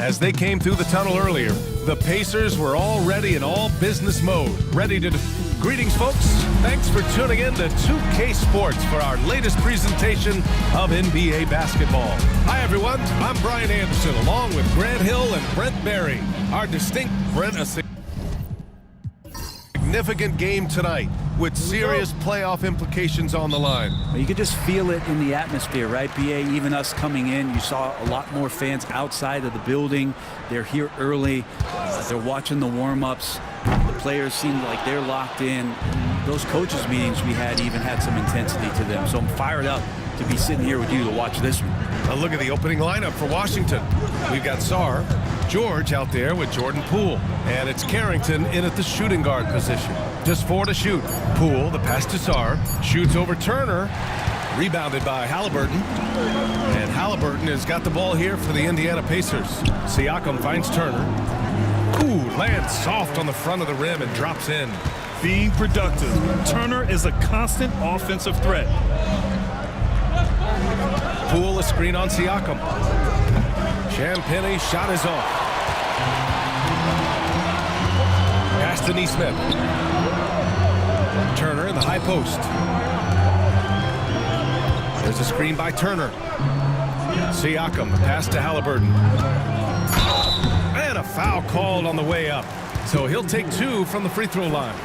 As they came through the tunnel earlier, the Pacers were already in all business mode, ready to... Greetings, folks. Thanks for tuning in to 2K Sports for our latest presentation of NBA basketball. Hi, everyone. I'm Brian Anderson, along with Grant Hill and Brent Berry. Our distinct Brent, a significant game tonight with serious playoff implications on the line. Well, you could just feel it in the atmosphere, right, BA? Even us coming in, you saw a lot more fans outside of the building. They're here early. They're watching the warm-ups. The players seem like they're locked in. Those coaches meetings we had even had some intensity to them. So I'm fired up to be sitting here with you to watch this one. A look at the opening lineup for Washington. We've got Sarr, George out there with Jordan Poole, and it's Carrington in at the shooting guard position. Just 4 to shoot. Poole, the pass to Sarr, shoots over Turner, rebounded by Halliburton, and Halliburton has got the ball here for the Indiana Pacers. Siakam finds Turner. Ooh, lands soft on the front of the rim and drops in. Being productive. Turner is a constant offensive threat. Poole, a screen on Siakam. Champagnie shot is off. Pass to Nesmith. Turner in the high post. There's a screen by Turner. Siakam, pass to Halliburton. And a foul called on the way up. So he'll take 2 from the free throw line.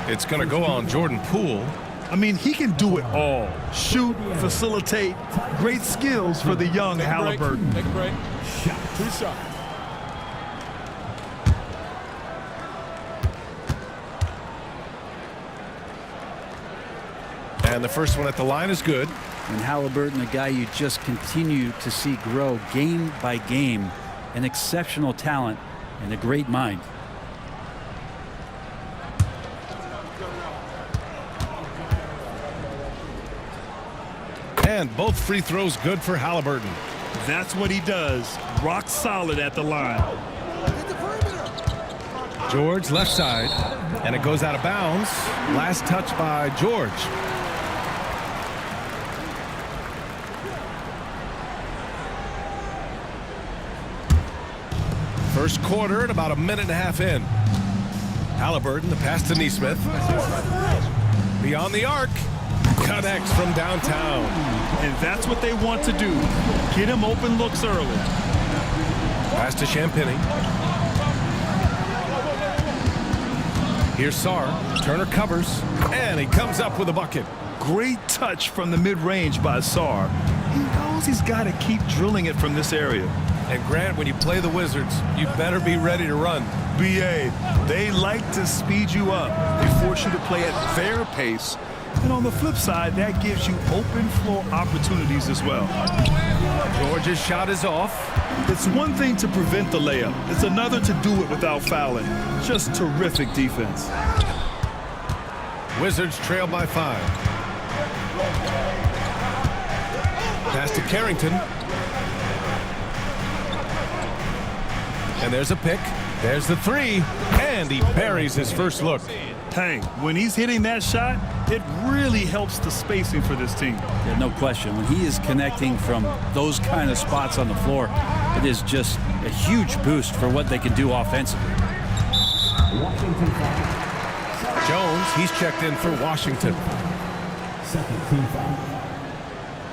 It's going to go on Jordan Poole. I mean, he can do it all. Shoot, facilitate. Great skills for the young Halliburton. Take a break. Shot. 2 shots. And the first one at the line is good. And Halliburton, a guy you just continue to see grow game by game. An exceptional talent and a great mind. And both free throws good for Halliburton. That's what he does. Rock solid at the line. George left side, and it goes out of bounds. Last touch by George. First quarter at about a minute and a half in. Halliburton, the pass to Nesmith. Beyond the arc. Connects from downtown. And that's what they want to do. Get him open looks early. Pass to Champagnie. Here's Sarr. Turner covers. And he comes up with a bucket. Great touch from the mid-range by Sarr. He knows he's got to keep drilling it from this area. And Grant, when you play the Wizards, you better be ready to run. BA, they like to speed you up. They force you to play at their pace. And on the flip side, that gives you open floor opportunities as well. George's shot is off. It's one thing to prevent the layup. It's another to do it without fouling. Just terrific defense. Wizards trail by 5. Pass to Carrington. And there's a pick. There's the 3. And he buries his first look. Hey, when he's hitting that shot, it really helps the spacing for this team. Yeah, no question. When he is connecting from those kind of spots on the floor, it is just a huge boost for what they can do offensively. Jones, he's checked in for Washington. Second team foul.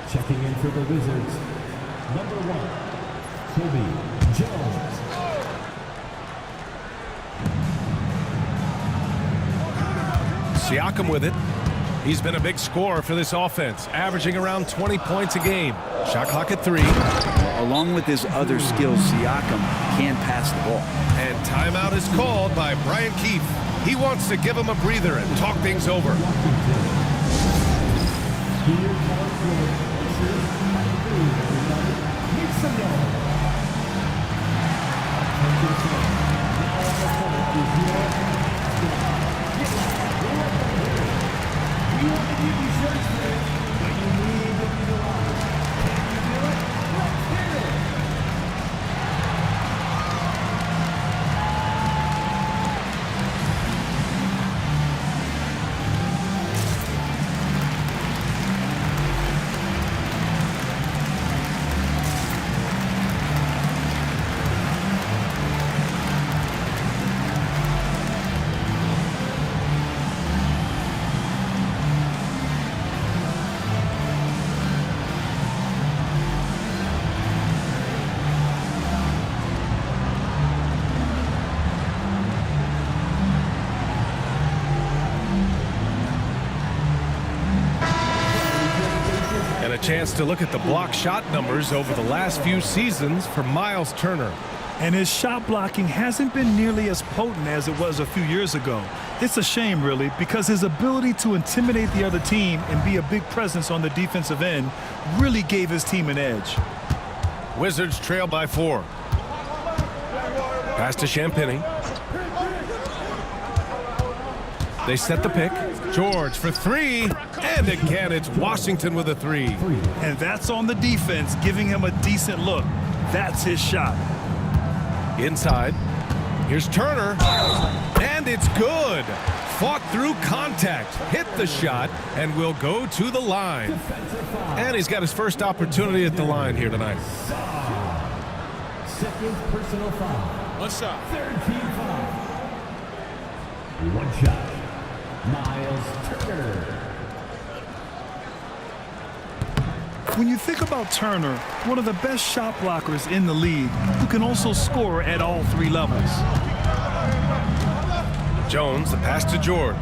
Checking in for the Wizards, number 1, Kobe Jones. Siakam with it. He's been a big scorer for this offense, averaging around 20 points a game. Shot clock at 3. Along with his other skills, Siakam can pass the ball. And timeout is called by Brian Keefe. He wants to give him a breather and talk things over. Chance to look at the block shot numbers over the last few seasons for Miles Turner. And his shot blocking hasn't been nearly as potent as it was a few years ago. It's a shame, really, because his ability to intimidate the other team and be a big presence on the defensive end really gave his team an edge. Wizards trail by 4. Pass to Champagny. They set the pick. George for 3. And again, it's Washington with a 3. And that's on the defense, giving him a decent look. That's his shot. Inside. Here's Turner. And it's good. Fought through contact. Hit the shot and will go to the line. And he's got his first opportunity at the line here tonight. Second personal foul. One shot. Third team foul. One shot. Miles Turner. When you think about Turner, one of the best shot blockers in the league, who can also score at all 3 levels. Jones, the pass to George.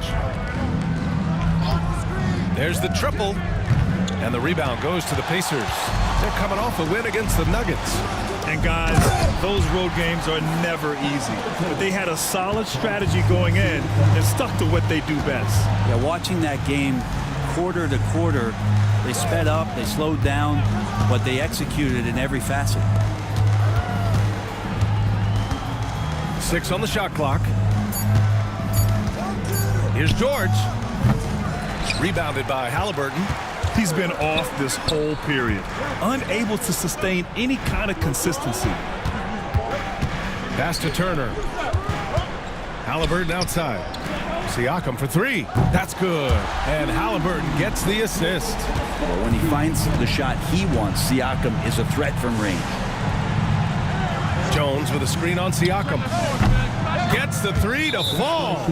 There's the triple. And the rebound goes to the Pacers. They're coming off a win against the Nuggets. And guys, those road games are never easy. But they had a solid strategy going in and stuck to what they do best. Yeah, watching that game quarter to quarter, they sped up, they slowed down, but they executed in every facet. 6 on the shot clock. Here's George. Rebounded by Halliburton. He's been off this whole period, unable to sustain any kind of consistency. Pass to Turner. Halliburton outside. Siakam for 3. That's good. And Halliburton gets the assist. But when he finds the shot he wants, Siakam is a threat from range. Jones with a screen on Siakam. Gets the 3 to fall.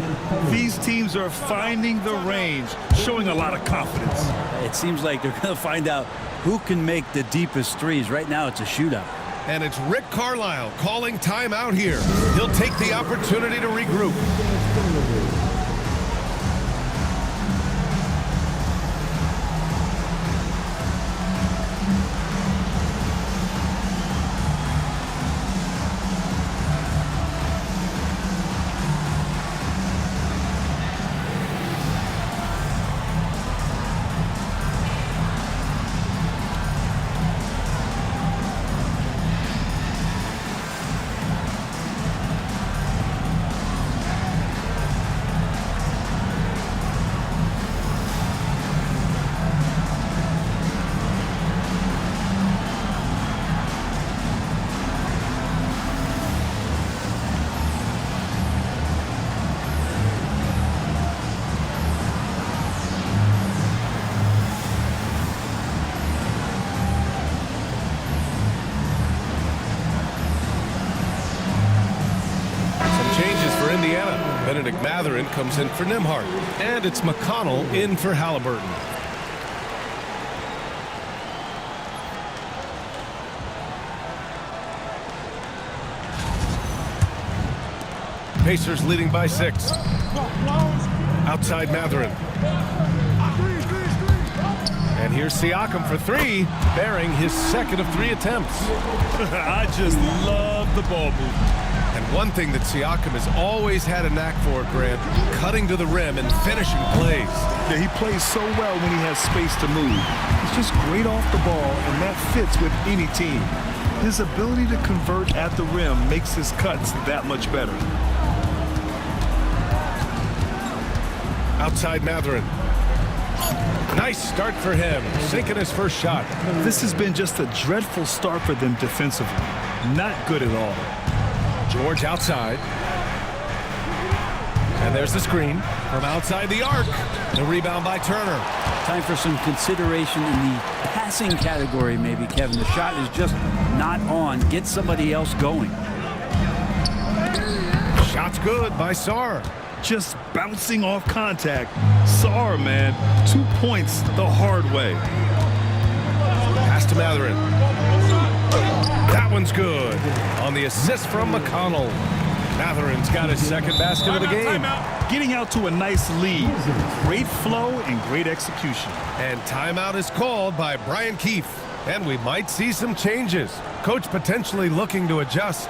These teams are finding the range, showing a lot of confidence. It seems like they're going to find out who can make the deepest threes. Right now, it's a shootout. And it's Rick Carlisle calling timeout here. He'll take the opportunity to regroup. Benedict Mathurin comes in for Nembhard. And it's McConnell in for Halliburton. Pacers leading by 6. Outside Mathurin. And here's Siakam for 3, bearing his second of 3 attempts. I just love the ball movement. And one thing that Siakam has always had a knack for, Grant, cutting to the rim and finishing plays. Yeah, he plays so well when he has space to move. He's just great off the ball, and that fits with any team. His ability to convert at the rim makes his cuts that much better. Outside Mathurin. Nice start for him, sinking his first shot. This has been just a dreadful start for them defensively. Not good at all. George outside. And there's the screen from outside the arc. The rebound by Turner. Time for some consideration in the passing category, maybe, Kevin. The shot is just not on. Get somebody else going. Shot's good by Sarr. Just bouncing off contact. Sarr, man, 2 points the hard way. Pass to Mathurin. That one's good on the assist from McConnell. Matherin's got his second basket of the game. Getting out to a nice lead. Great flow and great execution. And timeout is called by Brian Keefe. And we might see some changes. Coach potentially looking to adjust.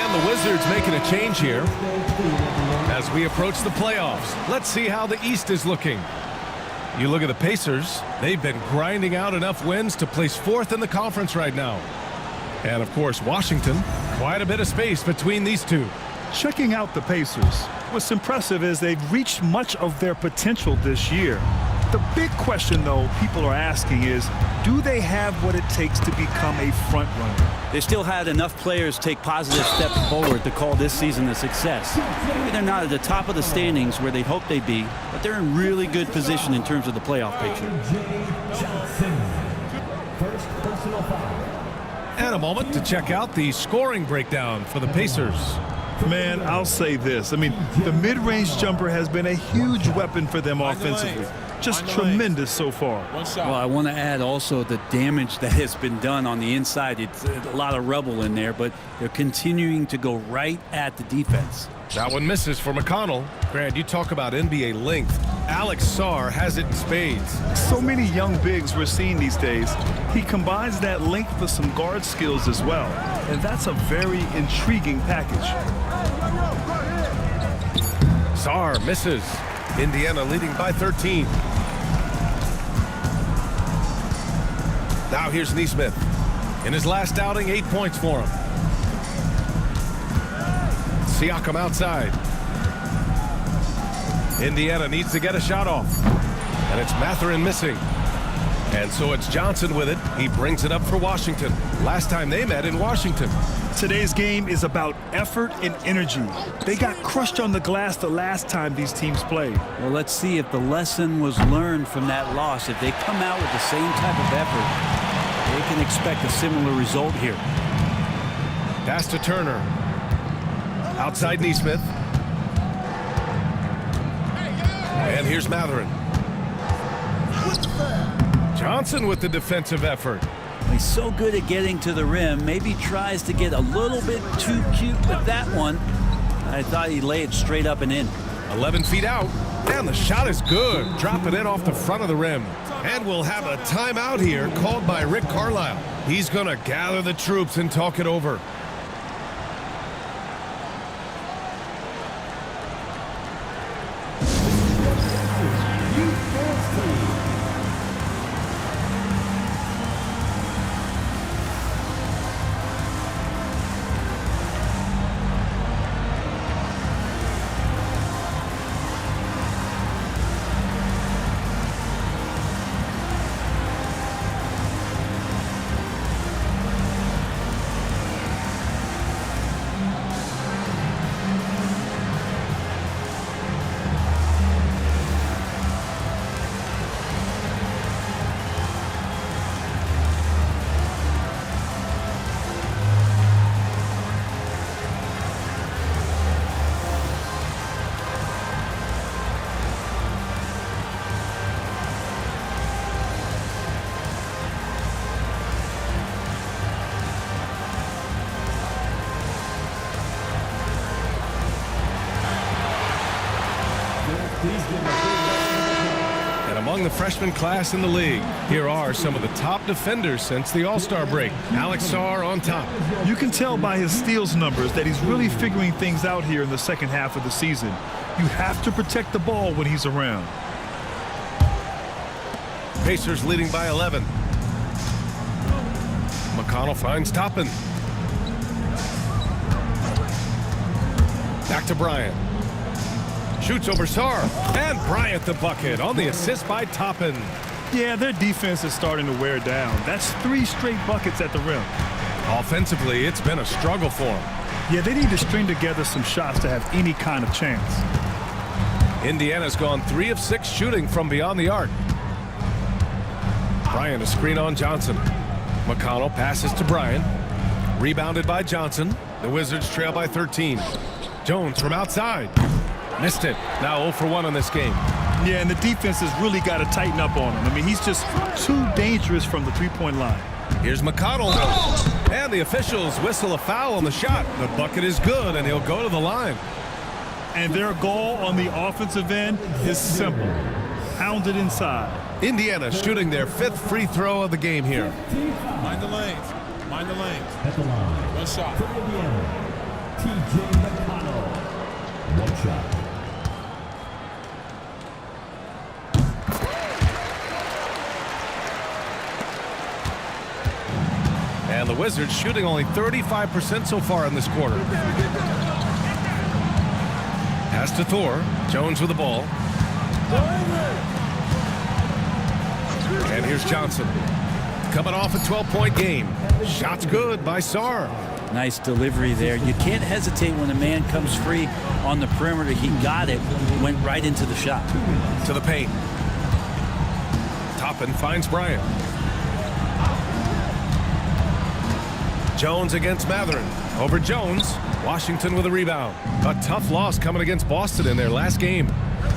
The Wizards making a change here as we approach the playoffs. Let's see how the East is looking. You look at the Pacers. They've been grinding out enough wins to place 4th in the conference right now. And, of course, Washington. Quite a bit of space between these two. Checking out the Pacers. What's impressive is they've reached much of their potential this year. The big question, though, people are asking is, do they have what it takes to become a front runner? They still had enough players take positive steps forward to call this season a success. Maybe they're not at the top of the standings where they'd hope they'd be, but they're in really good position in terms of the playoff picture. First personal foul. And a moment to check out the scoring breakdown for the Pacers. Man, I'll say this. I mean, the mid-range jumper has been a huge weapon for them offensively. Just tremendous so far. Well, I want to add also the damage that has been done on the inside. It's a lot of rubble in there, but they're continuing to go right at the defense. That one misses for McConnell. Grant, you talk about NBA length. Alex Sarr has it in spades. So many young bigs we're seeing these days. He combines that length with some guard skills as well. And that's a very intriguing package. Sarr misses. Indiana leading by 13. Now here's Nesmith. In his last outing, 8 points for him. Siakam outside. Indiana needs to get a shot off. And it's Matherin missing. And so it's Johnson with it. He brings it up for Washington. Last time they met in Washington. Today's game is about effort and energy. They got crushed on the glass the last time these teams played. Well, let's see if the lesson was learned from that loss. If they come out with the same type of effort, they can expect a similar result here. Pass to Turner. Outside Nesmith. And here's Matherin. Johnson with the defensive effort. He's so good at getting to the rim. Maybe tries to get a little bit too cute with that one. I thought he'd lay it straight up and in. 11 feet out. And the shot is good. Drop it in off the front of the rim. And we'll have a timeout here called by Rick Carlisle. He's going to gather the troops and talk it over. among the freshman class in the league. Here are some of the top defenders since the All-Star break. Alex Sarr on top. You can tell by his steals numbers that he's really figuring things out here in the second half of the season. You have to protect the ball when he's around. Pacers leading by 11. McConnell finds Toppin. Back to Bryant. Shoots over Sarr. And Bryant the bucket on the assist by Toppin. Yeah, their defense is starting to wear down. That's 3 straight buckets at the rim. Offensively, it's been a struggle for them. Yeah, they need to string together some shots to have any kind of chance. Indiana's gone 3 of 6 shooting from beyond the arc. Bryant a screen on Johnson. McConnell passes to Bryant. Rebounded by Johnson. The Wizards trail by 13. Jones from outside. Missed it. Now 0 for 1 in this game. Yeah, and the defense has really got to tighten up on him. I mean, he's just too dangerous from the three-point line. Here's McConnell. And the officials whistle a foul on the shot. The bucket is good, and he'll go to the line. And their goal on the offensive end is simple. Hound it inside. Indiana shooting their 5th free throw of the game here. Mind the lanes. Mind the lanes. At the line. One shot. For Indiana, T.J. McConnell. 1 shot. And the Wizards shooting only 35% so far in this quarter. Pass to Thor. Jones with the ball. And here's Johnson. Coming off a 12-point game. Shot's good by Sarr. Nice delivery there. You can't hesitate when a man comes free on the perimeter. He got it, went right into the shot. To the paint. Toppin finds Bryant. Jones against Matherin. Over Jones. Washington with a rebound. A tough loss coming against Boston in their last game.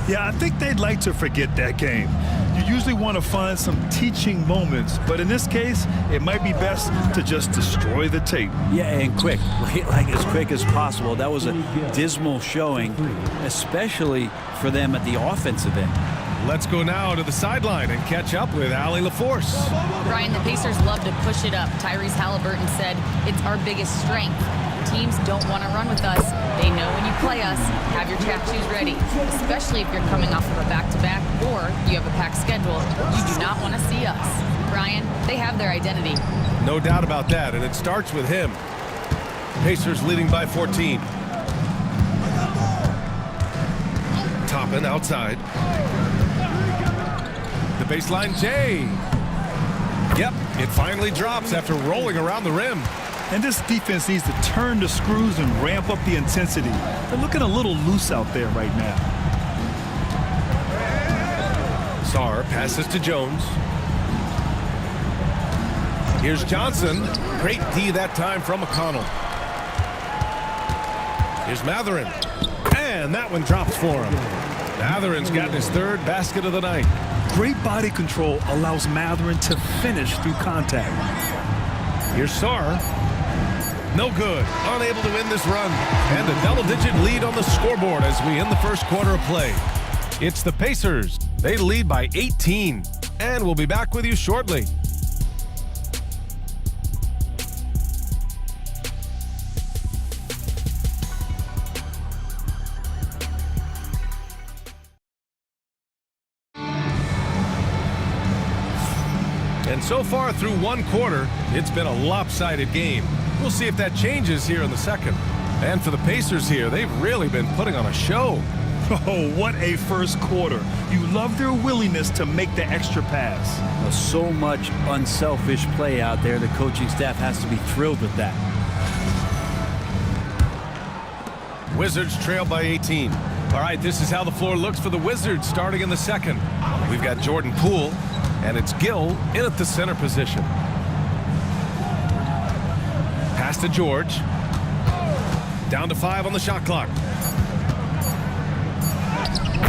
Yeah, I think they'd like to forget that game. You usually want to find some teaching moments, but in this case, it might be best to just destroy the tape. Yeah, and quick, like as quick as possible. That was a dismal showing, especially for them at the offensive end. Let's go now to the sideline and catch up with Allie LaForce. Brian, the Pacers love to push it up. Tyrese Halliburton said it's our biggest strength. Teams don't want to run with us. They know when you play us, have your track shoes ready, especially if you're coming off of a back-to-back or you have a packed schedule. You do not want to see us. Brian, they have their identity. No doubt about that, and it starts with him. Pacers leading by 14. Toppin outside. The baseline J. Yep, it finally drops after rolling around the rim. And this defense needs to turn the screws and ramp up the intensity. They're looking a little loose out there right now. Sarr passes to Jones. Here's Johnson. Great D that time from McConnell. Here's Matherin. And that one drops for him. Matherin's gotten his 3rd basket of the night. Great body control allows Matherin to finish through contact. Here's Sarr. No good. Unable to win this run. And a double-digit lead on the scoreboard as we end the first quarter of play. It's the Pacers. They lead by 18. And we'll be back with you shortly. And so far through 1 quarter, it's been a lopsided game. We'll see if that changes here in the second. And for the Pacers here, they've really been putting on a show. Oh, what a first quarter. You love their willingness to make the extra pass. So much unselfish play out there. The coaching staff has to be thrilled with that. Wizards trail by 18. All right, this is how the floor looks for the Wizards starting in the second. We've got Jordan Poole, and it's Gill in at the center position. Pass to George. Down to 5 on the shot clock.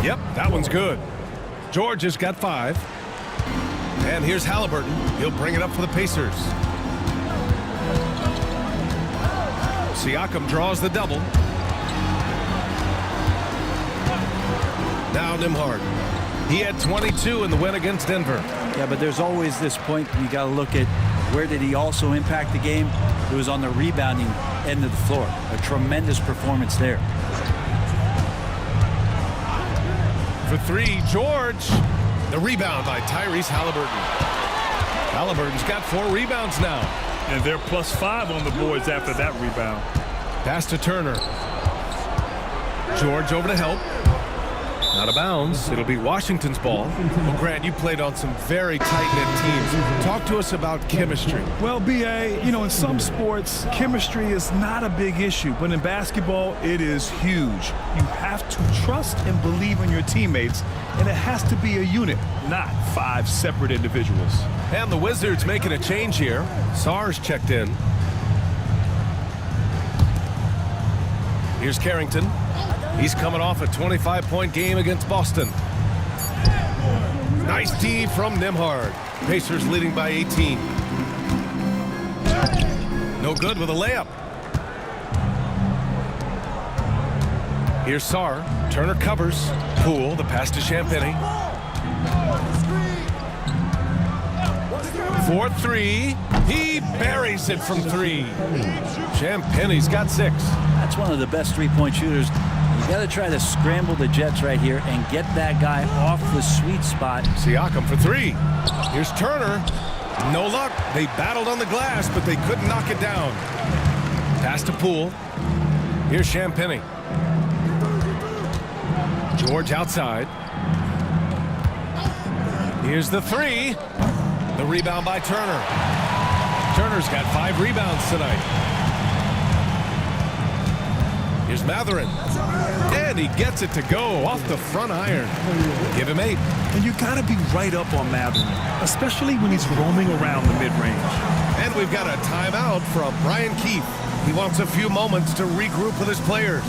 Yep, that one's good. George has got 5. And here's Halliburton. He'll bring it up for the Pacers. Siakam draws the double. Now Nembhard. He had 22 in the win against Denver. Yeah, but there's always this point you got to look at where did he also impact the game. It was on the rebounding end of the floor. A tremendous performance there. For three, George. The rebound by Tyrese Halliburton. Halliburton's got 4 rebounds now. And they're +5 on the boards after that rebound. Pass to Turner. George over to help. Out of bounds. It'll be Washington's ball. Well, Grant, you played on some very tight-knit teams. Talk to us about chemistry. Well, BA, in some sports, chemistry is not a big issue. But in basketball, it is huge. You have to trust and believe in your teammates, and it has to be a unit, not 5 separate individuals. And the Wizards making a change here. Sarr's checked in. Here's Carrington. He's coming off a 25-point game against Boston. Nice D from Nembhard. Pacers leading by 18. No good with a layup. Here's Sarr. Turner covers. Poole, the pass to Champagnie. 4-3. He buries it from 3. Champagnie's got 6. That's one of the best three-point shooters. You got to try to scramble the Jets right here and get that guy off the sweet spot. Siakam for 3. Here's Turner. No luck. They battled on the glass, but they couldn't knock it down. Pass to Poole. Here's Champagnie. George outside. Here's the 3. The rebound by Turner. Turner's got 5 rebounds tonight. Here's Matherin. And he gets it to go off the front iron. Give him 8. And you got to be right up on Matherin, especially when he's roaming around the mid-range. And we've got a timeout from Brian Keefe. He wants a few moments to regroup with his players.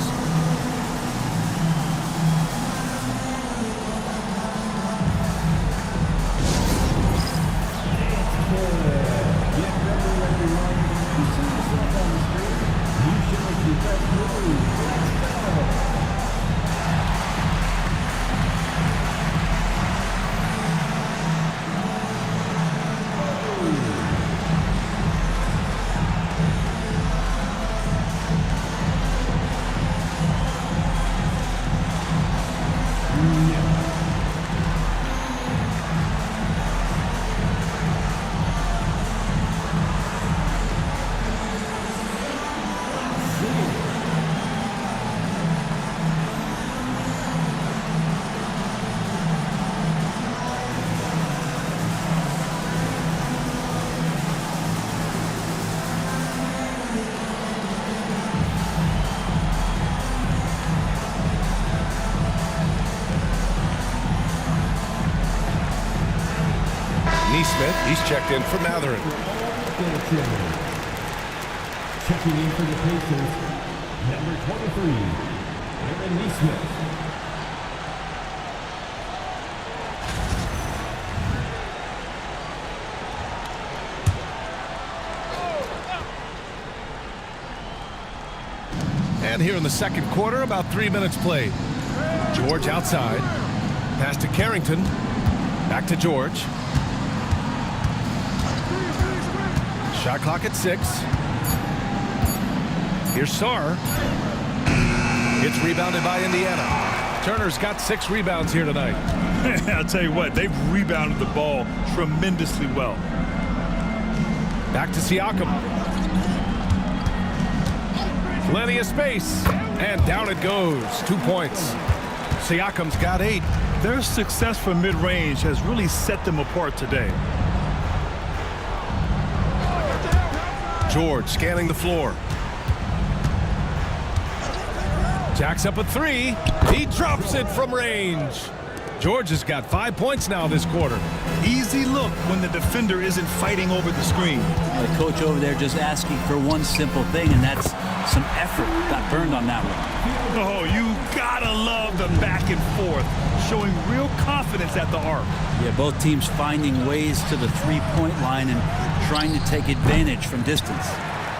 Smith, he's checked in for Matherin. Checking in for the Pacers, number 23, Aaron Neesmith. And here in the second quarter, about 3 minutes played. George outside. Pass to Carrington. Back to George. Shot clock at 6. Here's Sarr. It's rebounded by Indiana. Turner's got 6 rebounds here tonight. I'll tell you what, they've rebounded the ball tremendously well. Back to Siakam. Plenty of space. And down it goes. 2 points. Siakam's got 8. Their success from mid-range has really set them apart today. George scanning the floor. Jacks up a 3. He drops it from range. George has got 5 points now this quarter. Easy look when the defender isn't fighting over the screen. The coach over there just asking for one simple thing, and that's some effort. Got burned on that one. Oh, you gotta love the back and forth, showing real confidence at the arc. Yeah, both teams finding ways to the three-point line and trying to take advantage from distance.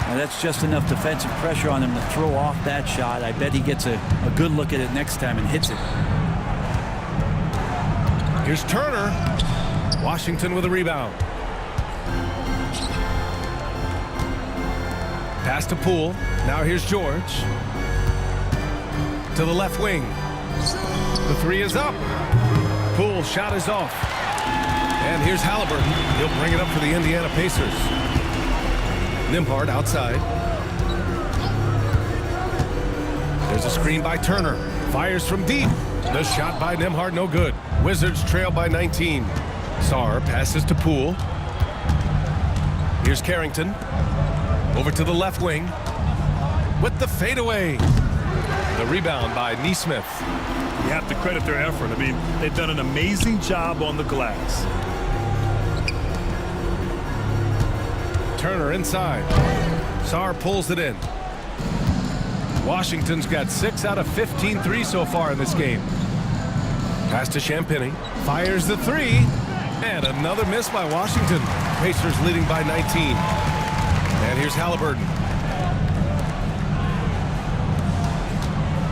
Now that's just enough defensive pressure on him to throw off that shot. I bet he gets a good look at it next time and hits it. Here's Turner. Washington with a rebound. Pass to Poole. Now here's George. To the left wing. The three is up. Poole's shot is off. And here's Halliburton. He'll bring it up for the Indiana Pacers. Nembhard outside. There's a screen by Turner. Fires from deep. The shot by Nembhard, no good. Wizards trail by 19. Sarr passes to Poole. Here's Carrington. Over to the left wing. With the fadeaway. The rebound by Nesmith. You have to credit their effort. I mean, they've done an amazing job on the glass. Turner inside. Sarr pulls it in. Washington's got 6 out of 15 threes so far in this game. Pass to Champagny. Fires the three. And another miss by Washington. Pacers leading by 19. And here's Halliburton.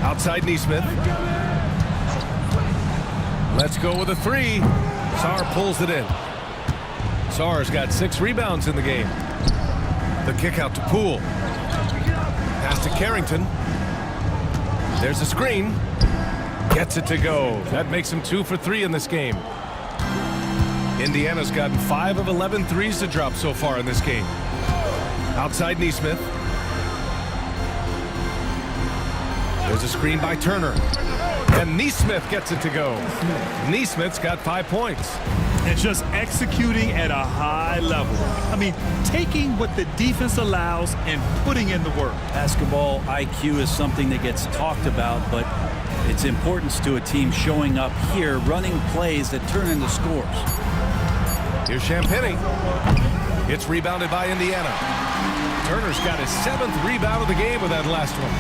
Outside Nesmith. Let's go with a three. Sarr pulls it in. Sarr's got 6 rebounds in the game. The kick out to Poole. Pass to Carrington. There's a screen. Gets it to go. That makes him 2 for 3 in this game. Indiana's gotten 5 of 11 threes to drop so far in this game. Outside Nesmith. There's a screen by Turner. And Nesmith gets it to go. Nesmith's got 5 points. And just executing at a high level. I mean, taking what the defense allows and putting in the work. Basketball IQ is something that gets talked about, but its importance to a team showing up here, running plays that turn into scores. Here's Champagny. It's rebounded by Indiana. Turner's got his 7th rebound of the game with that last one.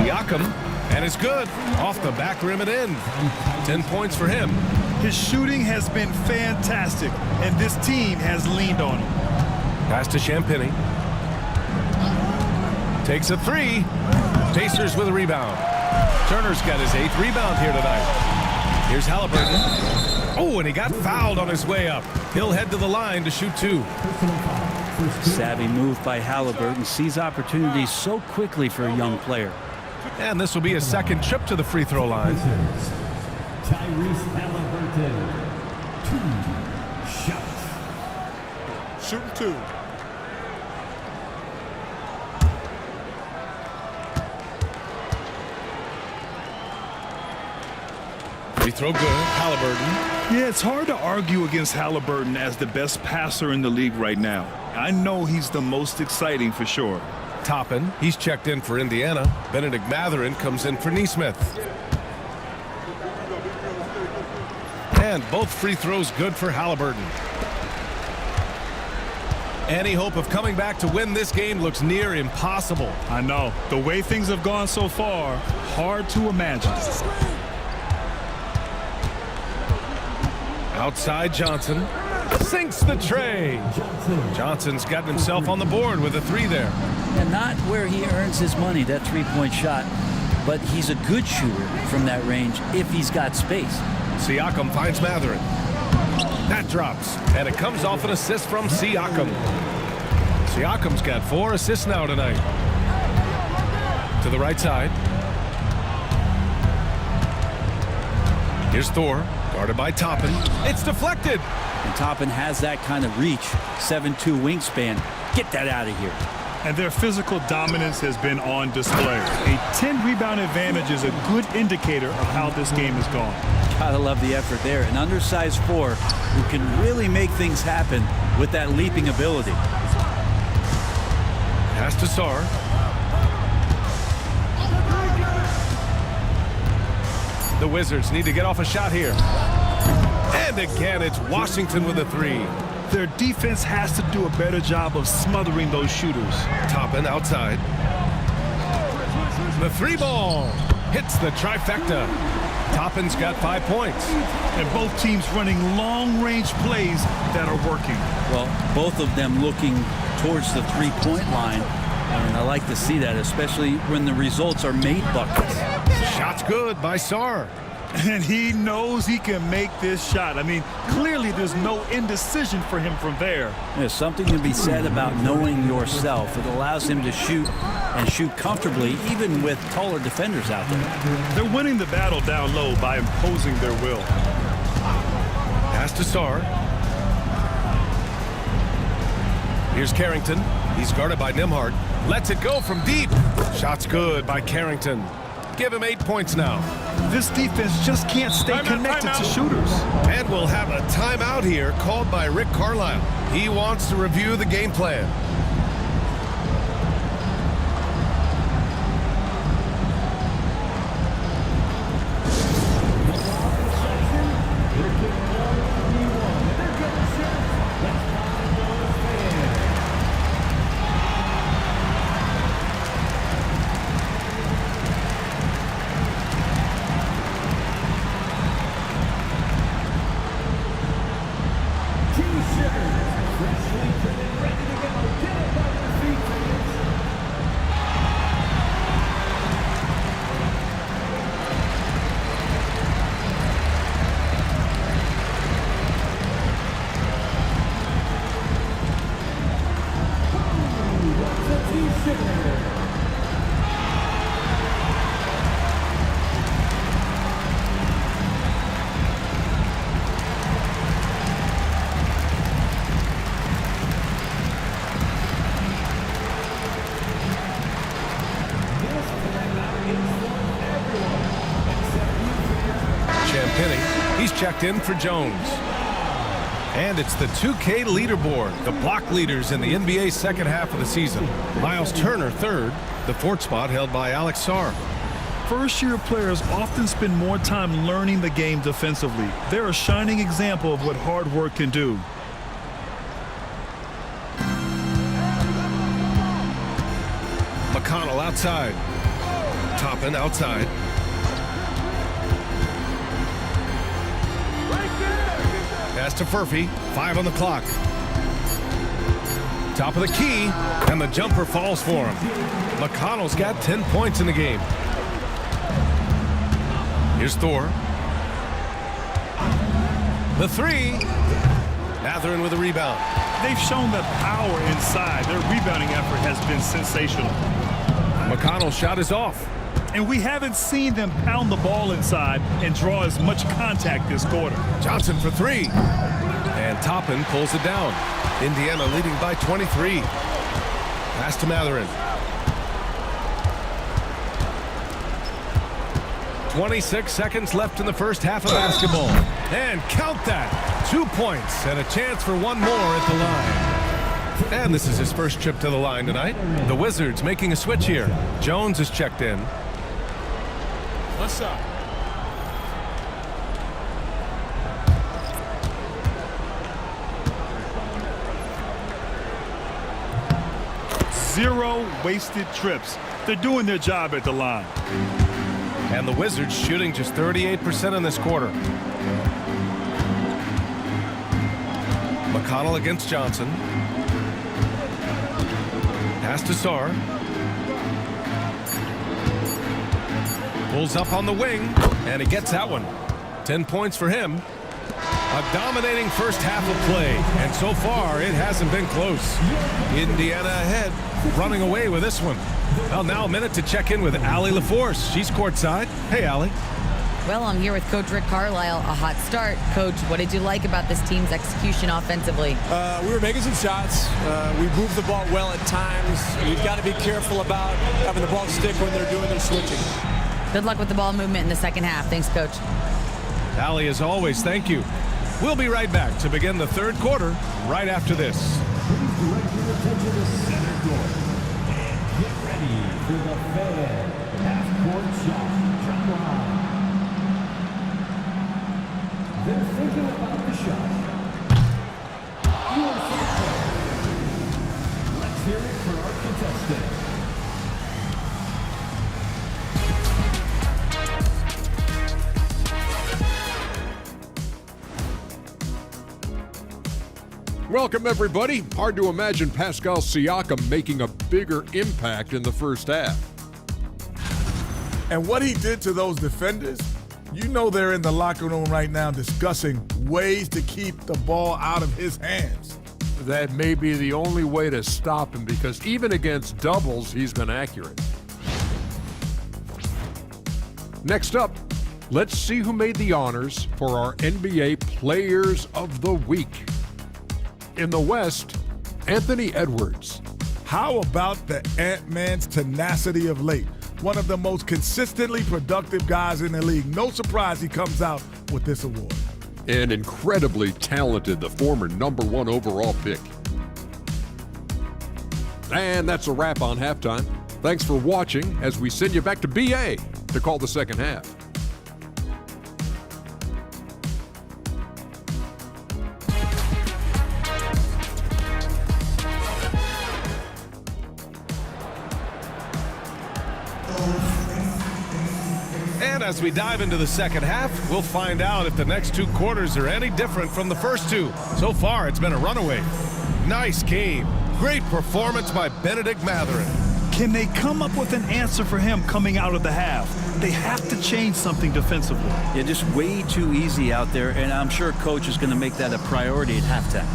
Siakam, and it's good. Off the back rim and in. 10 points for him. His shooting has been fantastic, and this team has leaned on him. Pass to Champagny. Takes a three. Pacers with a rebound. Turner's got his 8th rebound here tonight. Here's Halliburton. Oh, and he got fouled on his way up. He'll head to the line to shoot 2. Savvy move by Halliburton. Sees opportunities so quickly for a young player. And this will be his 2nd trip to the free throw line. Tyrese Halliburton, 2 shots. Shooting 2. Free throw good. Halliburton. Yeah, it's hard to argue against Halliburton as the best passer in the league right now. I know he's the most exciting for sure. Toppin, he's checked in for Indiana. Benedict Mathurin comes in for Nesmith. And both free throws good for Halliburton. Any hope of coming back to win this game looks near impossible. I know. The way things have gone so far, hard to imagine. Outside Johnson. Sinks the tray. Johnson's gotten himself on the board with a 3 there. And not where he earns his money, that three-point shot, but he's a good shooter from that range if he's got space. Siakam finds Mathurin. That drops, and it comes off an assist from Siakam. Siakam's got 4 assists now tonight. To the right side. Here's Thor, guarded by Toppin. It's deflected. And Toppin has that kind of reach, 7'2" wingspan. Get that out of here. And their physical dominance has been on display. A 10-rebound advantage is a good indicator of how this game has gone. Gotta love the effort there. An undersized 4 who can really make things happen with that leaping ability. Pass to Sarr. The Wizards need to get off a shot here. And again, it's Washington with a 3. Their defense has to do a better job of smothering those shooters. Toppin outside. The 3 ball hits the trifecta. Toppin's got 5 points. And both teams running long-range plays that are working. Well, both of them looking towards the three-point line. And I like to see that, especially when the results are made buckets. Shot's good by Sarr. And he knows he can make this shot. I mean, clearly there's no indecision for him from there. There's something to be said about knowing yourself. It allows him to shoot and shoot comfortably, even with taller defenders out there. They're winning the battle down low by imposing their will. Pass to Sarr. Here's Carrington. He's guarded by Nembhard. Lets it go from deep. Shot's good by Carrington. Give him 8 points now. This defense just can't stay connected to shooters. And we'll have a timeout here called by Rick Carlisle. He wants to review the game plan. He's checked in for Jones. And it's the 2K leaderboard, the block leaders in the NBA second half of the season. Miles Turner third, the fourth spot held by Alex Sarr. First-year players often spend more time learning the game defensively. They're a shining example of what hard work can do. McConnell outside. Toppin outside. Pass to Furphy. 5 on the clock. Top of the key, and the jumper falls for him. McConnell's got 10 points in the game. Here's Thor. The three. Mathurin with a rebound. They've shown the power inside. Their rebounding effort has been sensational. McConnell's shot is off. And we haven't seen them pound the ball inside and draw as much contact this quarter. Johnson for three. And Toppin pulls it down. Indiana leading by 23. Pass to Mathurin. 26 seconds left in the first half of basketball. And count that. 2 points and a chance for one more at the line. And this is his first trip to the line tonight. The Wizards making a switch here. Jones is checked in. What's up? Zero wasted trips. They're doing their job at the line. And the Wizards shooting just 38% in this quarter. McConnell against Johnson. Pass to Sarr. Pulls up on the wing, and he gets that one. 10 points for him. A dominating first half of play, and so far it hasn't been close. Indiana ahead, running away with this one. Well, now a minute to check in with Allie LaForce. She's courtside. Hey, Allie. Well, I'm here with Coach Rick Carlisle. A hot start. Coach, what did you like about this team's execution offensively? We were making some shots. We moved the ball well at times. You've got to be careful about having the ball stick when they're doing their switching. Good luck with the ball movement in the second half. Thanks, Coach. Allie, as always, thank you. We'll be right back to begin the third quarter right after this. Please direct your attention to center court. And get ready for the Fed half-court shot. Drum line. They're thinking about the shot. Let's hear it for our contestant. Welcome, everybody. Hard to imagine Pascal Siakam making a bigger impact in the first half. And what he did to those defenders, You know they're in the locker room right now discussing ways to keep the ball out of his hands. That may be the only way to stop him because even against doubles, he's been accurate. Next up, let's see who made the honors for our NBA Players of the Week. In the West, Anthony Edwards. How about the Ant-Man's tenacity of late? One of the most consistently productive guys in the league. No surprise he comes out with this award. And incredibly talented, the former #1 overall pick. And that's a wrap on halftime. Thanks for watching as we send you back to BA to call the second half. And as we dive into the second half, we'll find out if the next 2 quarters are any different from the first 2. So far, it's been a runaway. Nice game. Great performance by Benedict Mathurin. Can they come up with an answer for him coming out of the half? They have to change something defensively. Yeah, just way too easy out there, and I'm sure coach is going to make that a priority at halftime.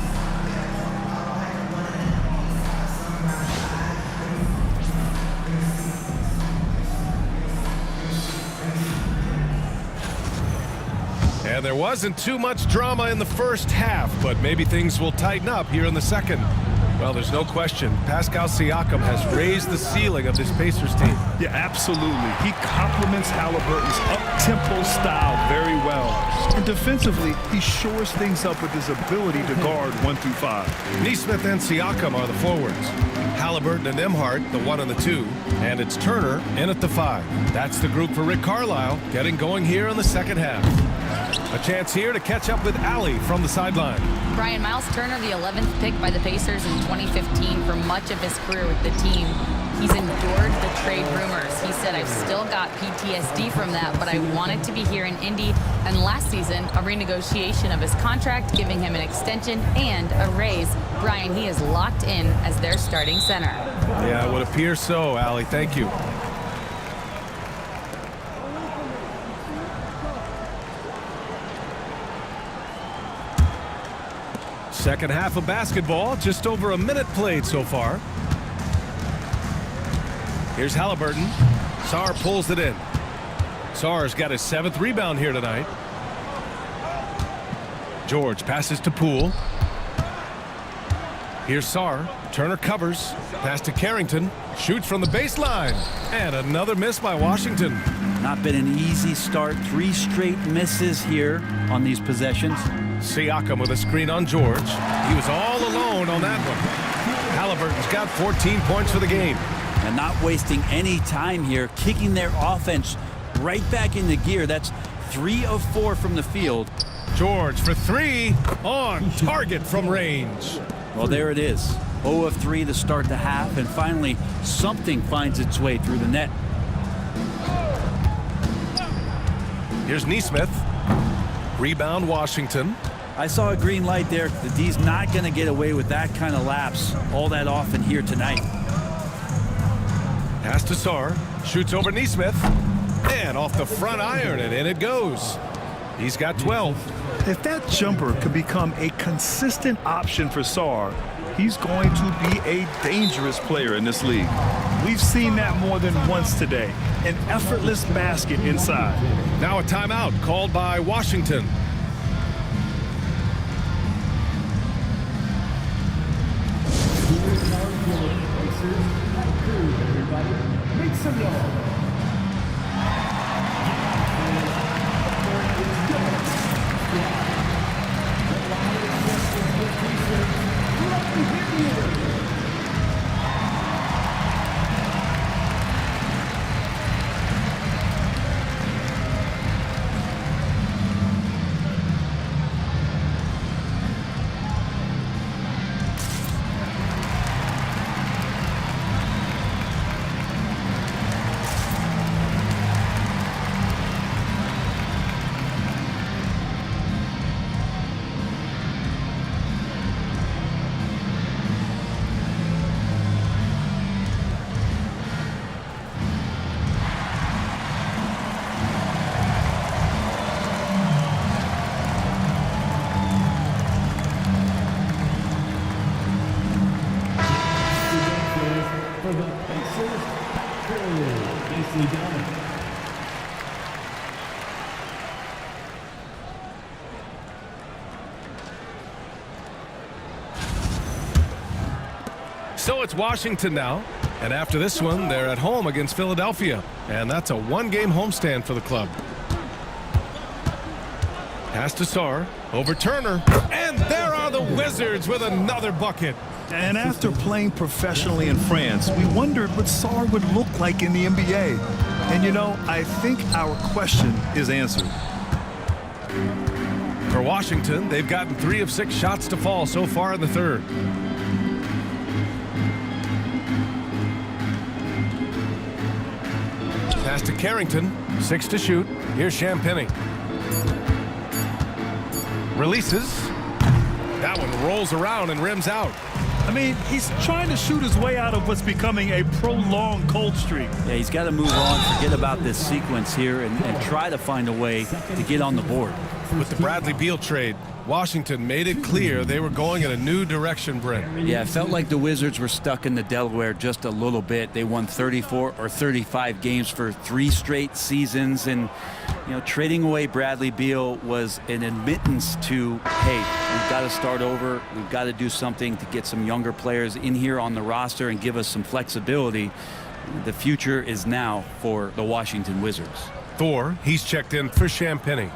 And there wasn't too much drama in the first half, but maybe things will tighten up here in the second. Well, there's no question. Pascal Siakam has raised the ceiling of this Pacers team. Yeah, absolutely. He complements Halliburton's up-tempo style very well. And defensively, he shores things up with his ability to guard 1 through 5. Nesmith and Siakam are the forwards. Halliburton and Emhart, the 1 and the 2. And it's Turner in at the 5. That's the group for Rick Carlisle, getting going here in the second half. A chance here to catch up with Allie from the sideline. Brian, Miles Turner, the 11th pick by the Pacers in 2015 for much of his career with the team. He's endured the trade rumors. He said, I've still got PTSD from that, but I wanted to be here in Indy. And last season, a renegotiation of his contract, giving him an extension and a raise. Brian, he is locked in as their starting center. Yeah, it would appear so, Allie. Thank you. Second half of basketball, just over a minute played so far. Here's Halliburton. Sarr pulls it in. Sarr's got his 7th rebound here tonight. George passes to Poole. Here's Sarr. Turner covers. Pass to Carrington. Shoots from the baseline. And another miss by Washington. Not been an easy start. 3 straight misses here on these possessions. Siakam with a screen on George. He was all alone on that one. Halliburton's got 14 points for the game. And not wasting any time here, kicking their offense right back into gear. That's 3 of 4 from the field. George for 3 on target from range. Well, there it is. 0 of 3 to start the half, and finally something finds its way through the net. Here's Nesmith. Rebound Washington. I saw a green light there. The D's not going to get away with that kind of lapse all that often here tonight. Pass to Sarr. Shoots over Nesmith. And off the front iron, and in it goes. He's got 12. If that jumper could become a consistent option for Sarr, he's going to be a dangerous player in this league. We've seen that more than once today. An effortless basket inside. Now a timeout called by Washington. Make some noise. nicely done. So it's Washington now, and after this one, they're at home against Philadelphia, and that's a one-game homestand for the club. Pass to Sarr, over Turner, and there are the Wizards with another bucket. And after playing professionally in France, we wondered what Sarr would look like in the NBA. And you know, I think our question is answered. For Washington, they've gotten 3 of 6 shots to fall so far in the third. Pass to Carrington, 6 to shoot. Here's Champagny. Releases. That one rolls around and rims out. I mean, he's trying to shoot his way out of what's becoming a prolonged cold streak. Yeah, he's got to move on, forget about this sequence here, and try to find a way to get on the board. With the Bradley Beal trade, Washington made it clear they were going in a new direction, Brent. Yeah, it felt like the Wizards were stuck in the Delaware just a little bit. They won 34 or 35 games for 3 straight seasons, and you know, trading away Bradley Beal was an admittance to, hey, we've got to start over. We've got to do something to get some younger players in here on the roster and give us some flexibility. The future is now for the Washington Wizards. Thor, he's checked in for Champagny.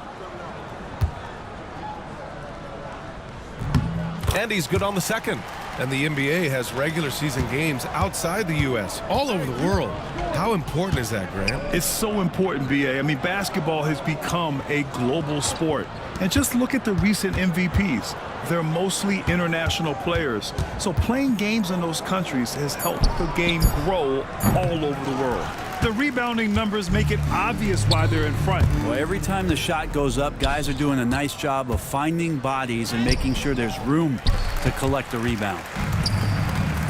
And he's good on the second. And the NBA has regular season games outside the U.S., all over the world. How important is that, Grant? It's so important, B.A. I mean, basketball has become a global sport. And just look at the recent MVPs. They're mostly international players. So playing games in those countries has helped the game grow all over the world. The rebounding numbers make it obvious why they're in front. Well, every time the shot goes up, guys are doing a nice job of finding bodies and making sure there's room to collect the rebound.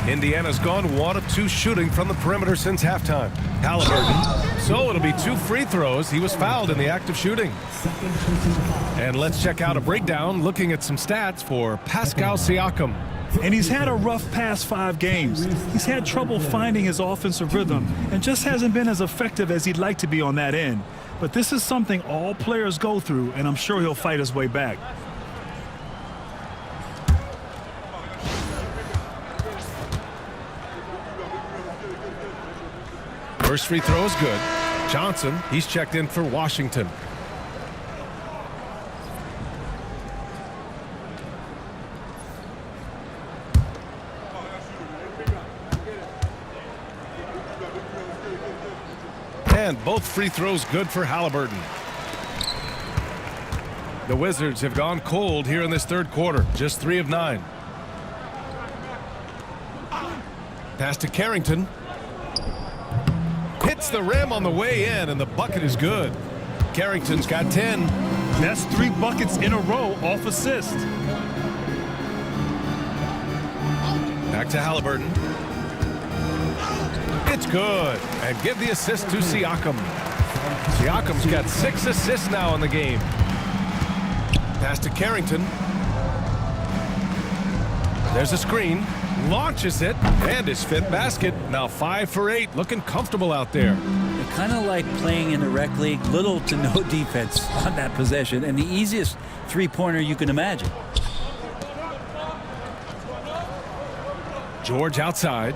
Indiana's gone 1 of 2 shooting from the perimeter since halftime. Halliburton. So it'll be 2 free throws. He was fouled in the act of shooting. And let's check out a breakdown looking at some stats for Pascal Siakam. And he's had a rough past 5 games. He's had trouble finding his offensive rhythm and just hasn't been as effective as he'd like to be on that end. But this is something all players go through, and I'm sure he'll fight his way back. First free throw is good. Johnson, he's checked in for Washington. And both free throws good for Halliburton. The Wizards have gone cold here in this third quarter. Just 3 of 9. Pass to Carrington. Hits the rim on the way in, and the bucket is good. Carrington's got 10. That's 3 buckets in a row off assist. Back to Halliburton. It's good. And give the assist to Siakam. Siakam's got 6 assists now in the game. Pass to Carrington. There's a screen. Launches it. And his 5th basket. Now 5 for 8. Looking comfortable out there. Kind of like playing in the rec league. Little to no defense on that possession. And the easiest 3-pointer you can imagine. George outside.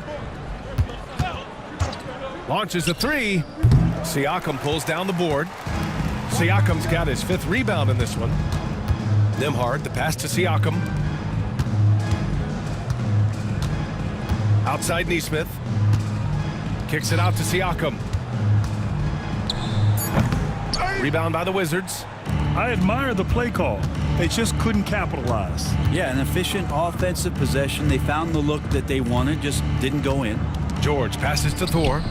Launches a 3. Siakam pulls down the board. Siakam's got his 5th rebound in this one. Nembhard, the pass to Siakam. Outside Nesmith. Kicks it out to Siakam. Rebound by the Wizards. I admire the play call. They just couldn't capitalize. Yeah, an efficient offensive possession. They found the look that they wanted, just didn't go in. George passes to Thor.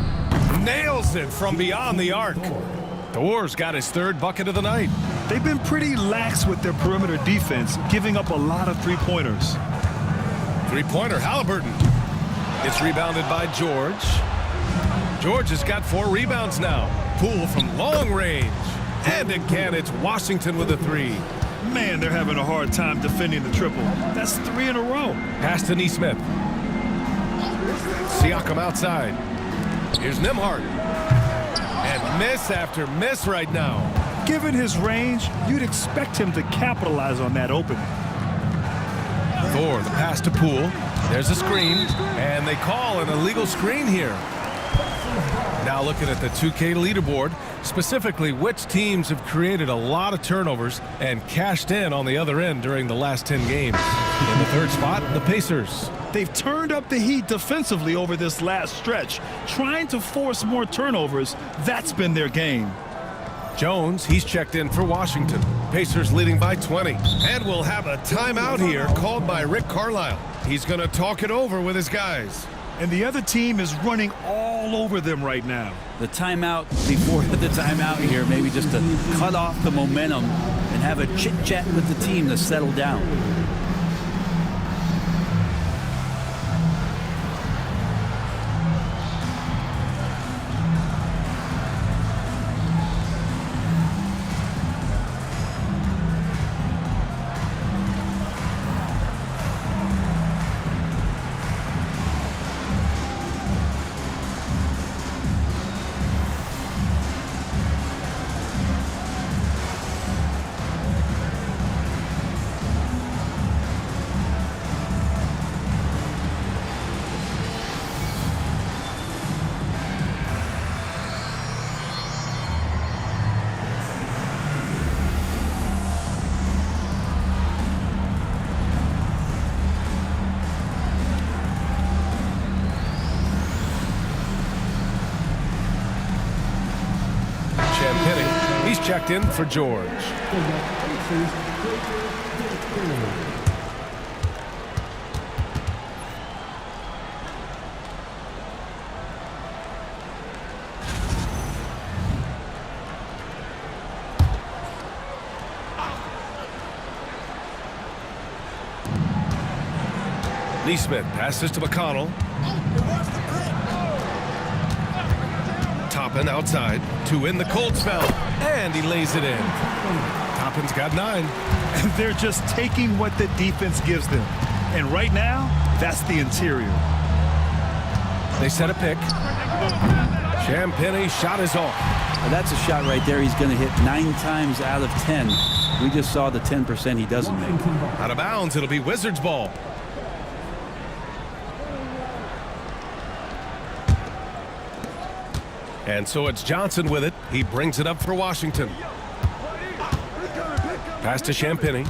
Nails it from beyond the arc. Thor's got his 3rd bucket of the night. They've been pretty lax with their perimeter defense, giving up a lot of 3-pointers. 3-pointer, Halliburton. It's rebounded by George. George has got 4 rebounds now. Poole from long range. And again, it's Washington with a 3. Man, they're having a hard time defending the triple. That's 3 in a row. Pass to Nesmith. Siakam outside. Here's Nembhard. Miss after miss right now. Given his range, you'd expect him to capitalize on that opening. Thor, the pass to Poole. There's a screen, and they call an illegal screen here. Now looking at the 2K leaderboard, specifically which teams have created a lot of turnovers and cashed in on the other end during the last 10 games. In the third spot, the Pacers. They've turned up the heat defensively over this last stretch, trying to force more turnovers. That's been their game. Jones, he's checked in for Washington. Pacers leading by 20. And we'll have a timeout here called by Rick Carlisle. He's going to talk it over with his guys. And the other team is running all over them right now. The timeout before the timeout here, maybe just to cut off the momentum and have a chit-chat with the team to settle down. He's checked in for George. Neesmith passes to McConnell. Toppin outside to win the cold spell, and he lays it in. Toppin's got 9. And they're just taking what the defense gives them. And right now, that's the interior. They set a pick. Champagny shot is off. Well, that's a shot right there he's going to hit 9 times out of 10. We just saw the 10% he doesn't make. Out of bounds, it'll be Wizards ball. And so it's Johnson with it. He brings it up for Washington. Pass to Champagny.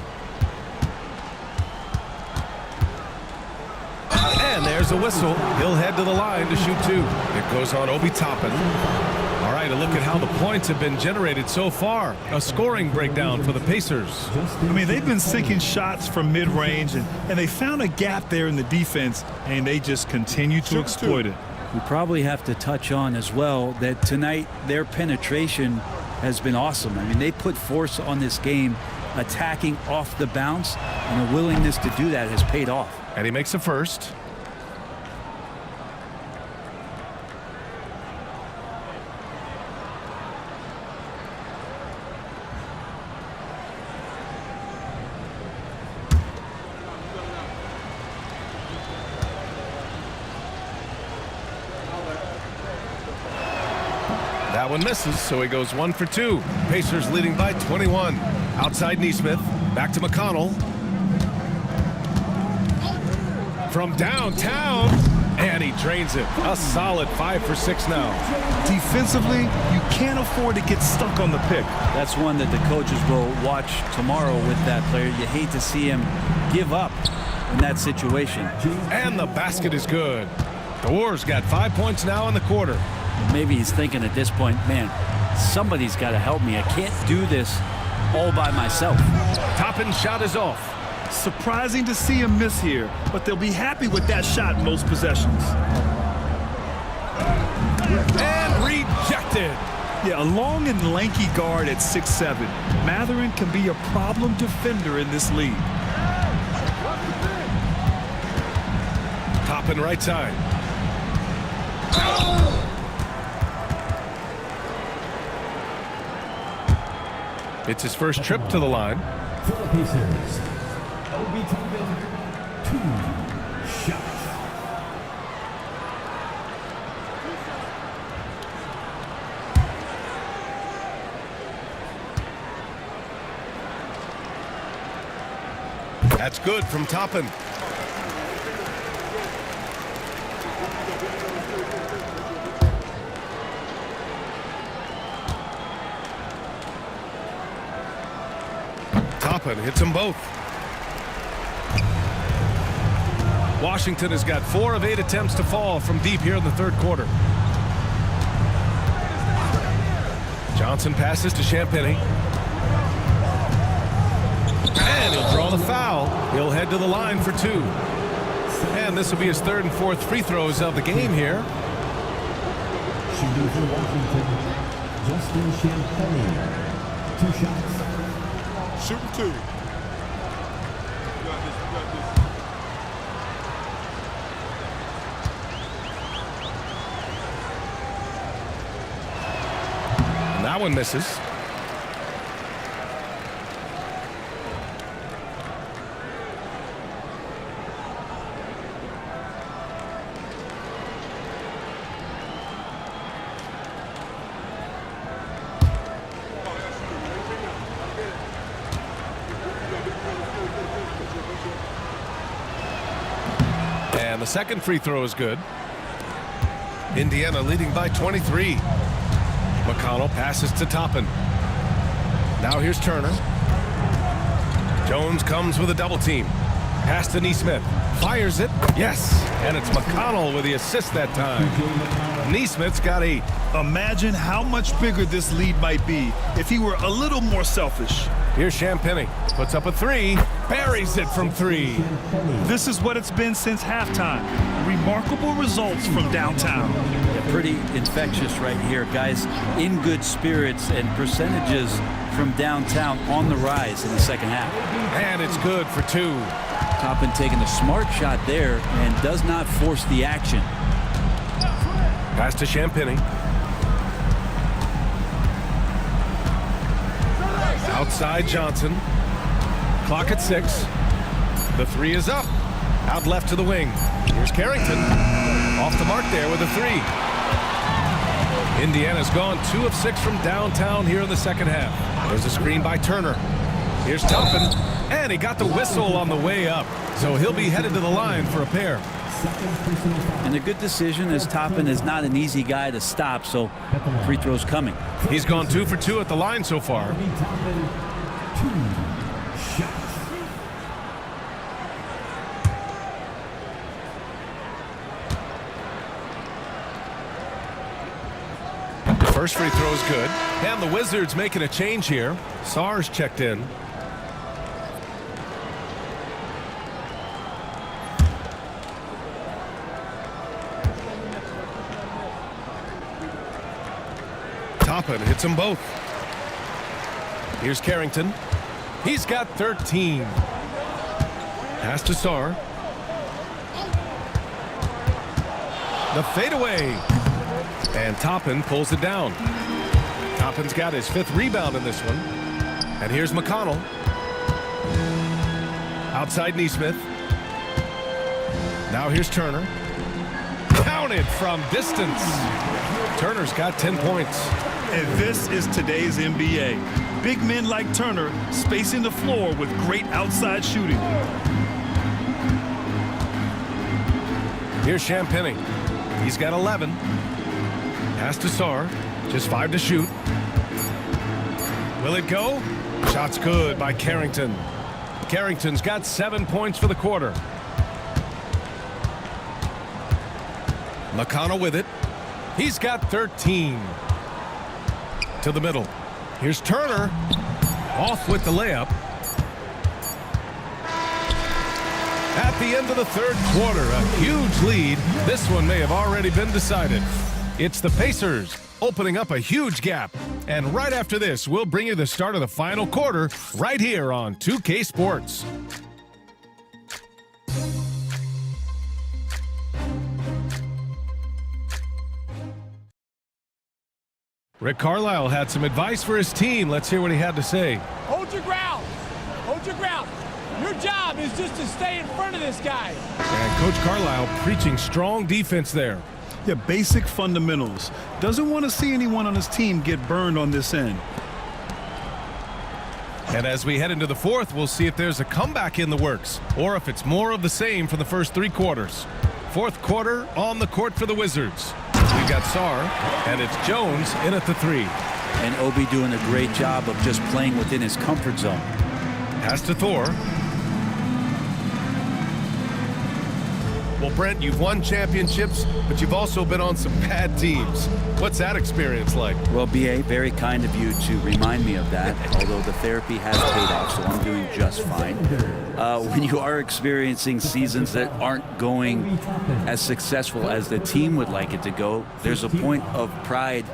And there's a whistle. He'll head to the line to shoot 2. It goes on Obi Toppin. All right, a look at how the points have been generated so far. A scoring breakdown for the Pacers. I mean, they've been sinking shots from mid-range, and they found a gap there in the defense, and they just continue to exploit it. We probably have to touch on as well that tonight their penetration has been awesome. I mean, they put force on this game, attacking off the bounce, and a willingness to do that has paid off. And he makes a first. That one misses, so he goes 1 for 2. Pacers leading by 21. Outside Neesmith, back to McConnell. From downtown, and he drains it. A solid 5 for 6 now. Defensively, you can't afford to get stuck on the pick. That's one that the coaches will watch tomorrow with that player. You hate to see him give up in that situation. And the basket is good. The Warriors got 5 points now in the quarter. Maybe he's thinking at this point, man, somebody's got to help me. I can't do this all by myself. Toppin's shot is off. Surprising to see him miss here, but they'll be happy with that shot most possessions. And rejected. Yeah, a long and lanky guard at 6'7". Mathurin can be a problem defender in this league. Toppin right side. It's his first trip to the line. For the Pacers, Obi Toppin, 2 shots. That's good from Toppin. Toppin hits them both. Washington has got 4 of 8 attempts to fall from deep here in the third quarter. Johnson passes to Champagny. And he'll draw the foul. He'll head to the line for 2. And this will be his 3rd and 4th free throws of the game here. Shooting for Washington, Justin Champagny. 2 shots. Shooting 2. That one misses. And the second free throw is good. Indiana leading by 23. McConnell passes to Toppin. Now here's Turner. Jones comes with a double team. Pass to Nesmith. Fires it. Yes. And it's McConnell with the assist that time. Nesmith's got 8. Imagine how much bigger this lead might be if he were a little more selfish. Here's Champagny. Puts up a 3. Buries it from 3. This is what it's been since halftime. Remarkable results from downtown. Yeah, pretty infectious right here, guys. In good spirits and percentages from downtown on the rise in the second half. And it's good for 2. Toppin taking a smart shot there and does not force the action. Pass to Champagny. Outside Johnson. Clock at 6. The 3 is up. Out left to the wing. Here's Carrington. Off the mark there with a 3. Indiana's gone 2 of 6 from downtown here in the second half. There's a screen by Turner. Here's Toppin. And he got the whistle on the way up. So he'll be headed to the line for a pair. And a good decision, as Toppin is not an easy guy to stop, so free throw's coming. He's gone 2 for 2 at the line so far. First free throw is good. And the Wizards making a change here. Sarr's checked in. Toppin hits them both. Here's Carrington. He's got 13. Pass to Sarr. The fadeaway. And Toppin pulls it down. Toppin's got his 5th rebound in this one. And here's McConnell. Outside Nesmith. Now here's Turner. Counted from distance. Turner's got 10 points. And this is today's NBA. Big men like Turner spacing the floor with great outside shooting. Here's Champagny. He's got 11. Pass to Sarr. Just 5 to shoot. Will it go? Shot's good by Carrington. Carrington's got 7 points for the quarter. McConnell with it. He's got 13. To the middle. Here's Turner. Off with the layup. At the end of the third quarter, a huge lead. This one may have already been decided. It's the Pacers opening up a huge gap. And right after this, we'll bring you the start of the final quarter right here on 2K Sports. Rick Carlisle had some advice for his team. Let's hear what he had to say. Hold your ground. Hold your ground. Your job is just to stay in front of this guy. And Coach Carlisle preaching strong defense there. Yeah, basic fundamentals. Doesn't want to see anyone on his team get burned on this end. And as we head into the fourth, we'll see if there's a comeback in the works or if it's more of the same for the first 3 quarters. Fourth quarter on the court for the Wizards. We've got Sarr, and it's Jones in at the 3. And Obi doing a great job of just playing within his comfort zone. Pass to Thor. Well, Brent, you've won championships, but you've also been on some bad teams. What's that experience like? Well, BA, very kind of you to remind me of that, although the therapy has paid off, so I'm doing just fine. When you are experiencing seasons that aren't going as successful as the team would like it to go, there's a point of pride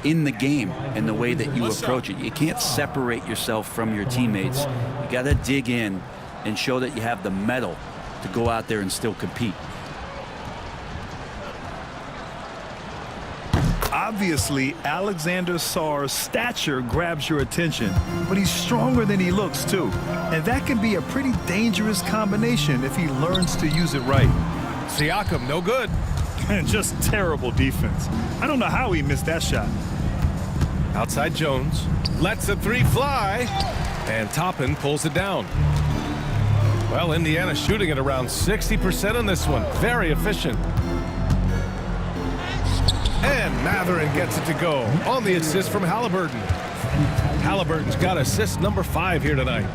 in the game and the way that you approach it. You can't separate yourself from your teammates. You got to dig in and show that you have the mettle to go out there and still compete. Obviously, Alexander Sarr's stature grabs your attention, but he's stronger than he looks too. And that can be a pretty dangerous combination if he learns to use it right. Siakam, no good. And just terrible defense. I don't know how he missed that shot. Outside Jones. Lets the 3 fly. And Toppin pulls it down. Well, Indiana shooting at around 60% on this one. Very efficient. And Matherin gets it to go on the assist from Halliburton. Halliburton's got assist number 5 here tonight.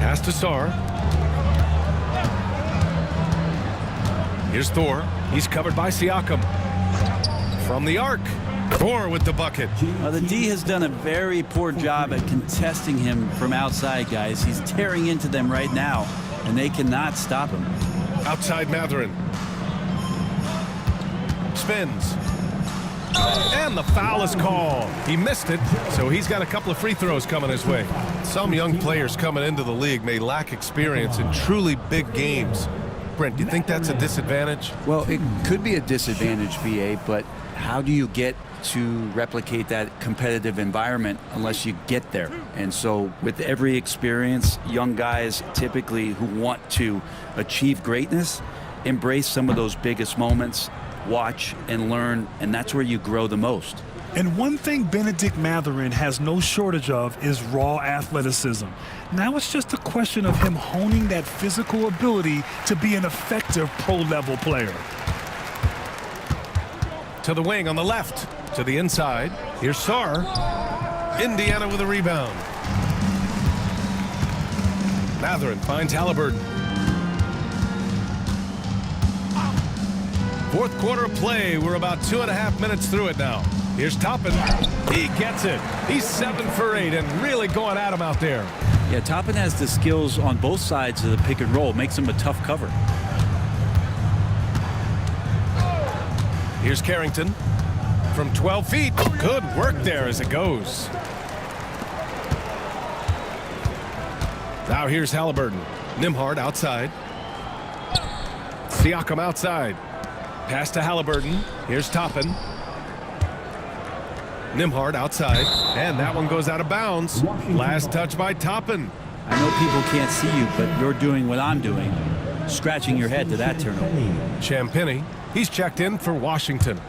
Pass to Sarr. Here's Thor. He's covered by Siakam. From the arc. Thor with the bucket. The D has done a very poor job at contesting him from outside, guys. He's tearing into them right now, and they cannot stop him. Outside Matherin. Spins. And the foul is called. He missed it, so he's got a couple of free throws coming his way. Some young players coming into the league may lack experience in truly big games. Brent, do you think that's a disadvantage? Well, it could be a disadvantage, BA, but how do you get to replicate that competitive environment unless you get there? And so with every experience, young guys typically who want to achieve greatness embrace some of those biggest moments, watch and learn, and that's where you grow the most. And one thing Benedict Matherin has no shortage of is raw athleticism. Now it's just a question of him honing that physical ability to be an effective pro-level player. To the wing on the left. To the inside. Here's Sarr. Indiana with a rebound. Matherin finds Halliburton. Fourth quarter of play. We're about 2.5 minutes through it now. Here's Toppin. He gets it. He's 7 for 8 and really going at him out there. Yeah, Toppin has the skills on both sides of the pick and roll. Makes him a tough cover. Here's Carrington. From 12 feet. Good work there as it goes. Now here's Halliburton. Nembhard outside. Siakam outside. Pass to Halliburton. Here's Toppin. Nembhard outside. And that one goes out of bounds. Last touch by Toppin. I know people can't see you, but you're doing what I'm doing. Scratching your head to that turnover. Champagnie. He's checked in for Washington.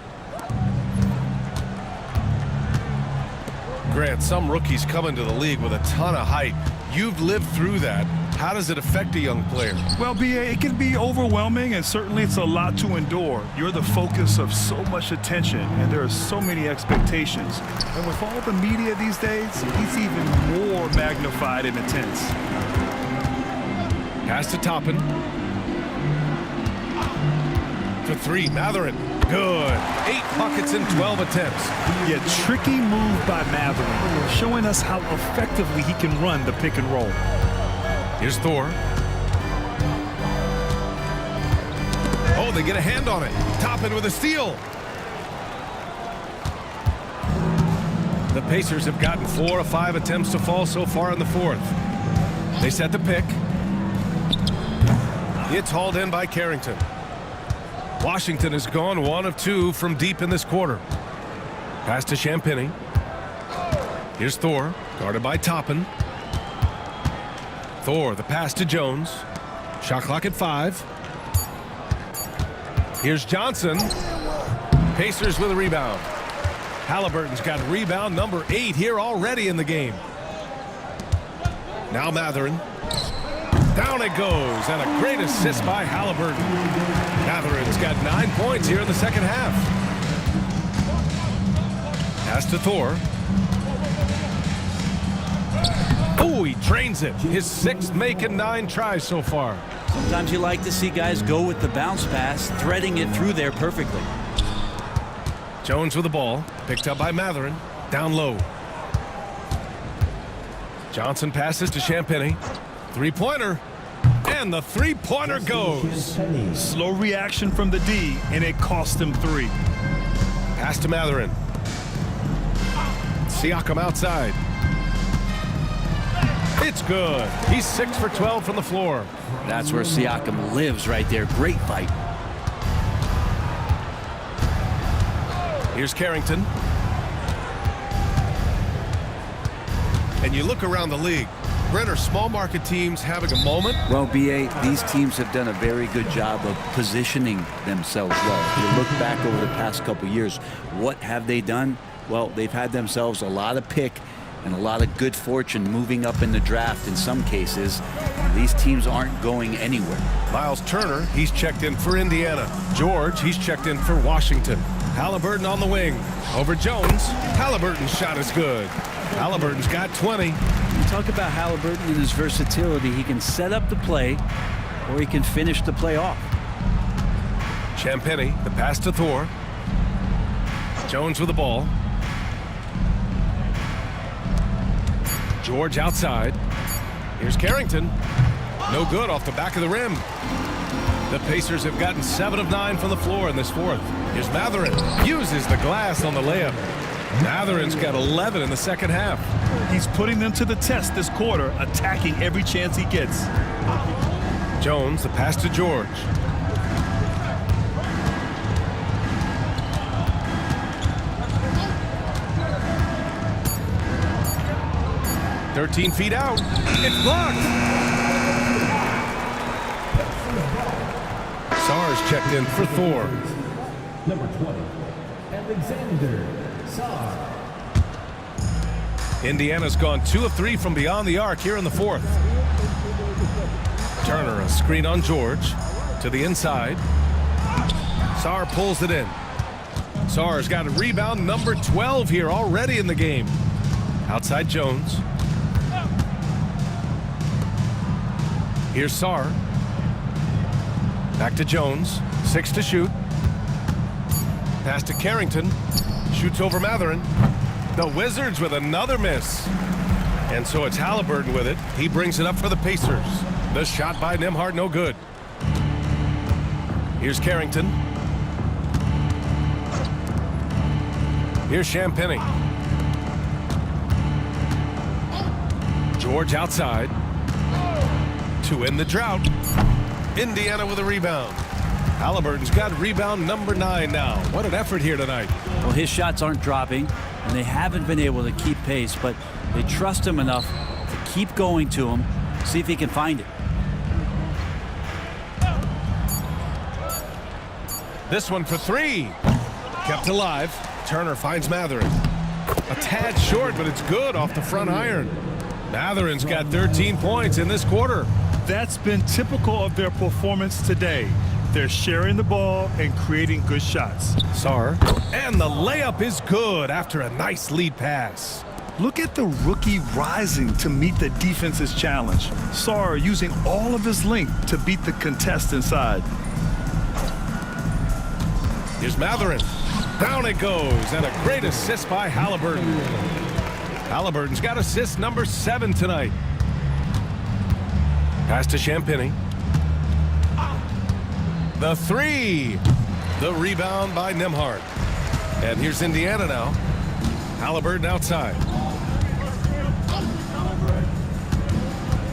Grant, some rookies come into the league with a ton of height. You've lived through that. How does it affect a young player? Well, BA, it can be overwhelming, and certainly it's a lot to endure. You're the focus of so much attention, and there are so many expectations. And with all the media these days, it's even more magnified and intense. Pass to Toppin. For 3, Matherin. Good. 8 buckets in 12 attempts. Yeah, tricky move by Matherin, showing us how effectively he can run the pick and roll. Here's Thor. Oh, they get a hand on it. Toppin with a steal. The Pacers have gotten 4 of 5 attempts to fall so far in the fourth. They set the pick. It's hauled in by Carrington. Washington has gone 1 of 2 from deep in this quarter. Pass to Champagnie. Here's Thor, guarded by Toppin. Thor, the pass to Jones. Shot clock at 5. Here's Johnson. Pacers with a rebound. Halliburton's got rebound number 8 here already in the game. Now Matherin. Down it goes, and a great assist by Halliburton. Matherin's got 9 points here in the second half. Pass to Thor. Oh, he drains it. His 6th make in 9 tries so far. Sometimes you like to see guys go with the bounce pass, threading it through there perfectly. Jones with the ball, picked up by Matherin, down low. Johnson passes to Champagny. Three-pointer, and the three-pointer goes. Slow reaction from the D, and it cost him 3. Pass to Matherin. Siakam outside. It's good. He's 6 for 12 from the floor. That's where Siakam lives right there. Great fight. Here's Carrington. And you look around the league. Brent, are small market teams having a moment? Well, BA, these teams have done a very good job of positioning themselves well. If you look back over the past couple years, what have they done? Well, they've had themselves a lot of pick and a lot of good fortune moving up in the draft in some cases. These teams aren't going anywhere. Miles Turner, he's checked in for Indiana. George, he's checked in for Washington. Halliburton on the wing. Over Jones. Halliburton's shot is good. Halliburton's got 20. You talk about Halliburton and his versatility. He can set up the play, or he can finish the play off. Champagny, the pass to Thor. Jones with the ball. George outside. Here's Carrington. No good off the back of the rim. The Pacers have gotten 7 of 9 from the floor in this fourth. Here's Matherin. Uses the glass on the layup. Matherin's got 11 in the second half. He's putting them to the test this quarter, attacking every chance he gets. Jones, the pass to George. "13 feet out. It's blocked." Sar's checked in for Thor. Number 20, Alexander Sarr. Indiana's gone 2 of 3 from beyond the arc here in the fourth. Turner, a screen on George. To the inside. Sarr pulls it in. Sarr's got a rebound number 12 here already in the game. Outside Jones. Here's Sarr. Back to Jones. 6 to shoot. Pass to Carrington. Shoots over Matherin. The Wizards with another miss. And so it's Halliburton with it. He brings it up for the Pacers. The shot by Nembhard, no good. Here's Carrington. Here's Champagny. George outside. To end the drought. Indiana with a rebound. Halliburton's got rebound number 9 now. What an effort here tonight. Well, his shots aren't dropping, and they haven't been able to keep pace, but they trust him enough to keep going to him, see if he can find it. This one for 3. Kept alive. Turner finds Matherin. A tad short, but it's good off the front iron. Matherin's got 13 points in this quarter. That's been typical of their performance today. They're sharing the ball and creating good shots. Sarr. And the layup is good after a nice lead pass. Look at the rookie rising to meet the defense's challenge. Sarr using all of his length to beat the contest inside. Here's Matherin. Down it goes, and a great assist by Halliburton. Halliburton's got assist number 7 tonight. Pass to Champagny. The 3. The rebound by Nembhard. And here's Indiana now. Halliburton outside.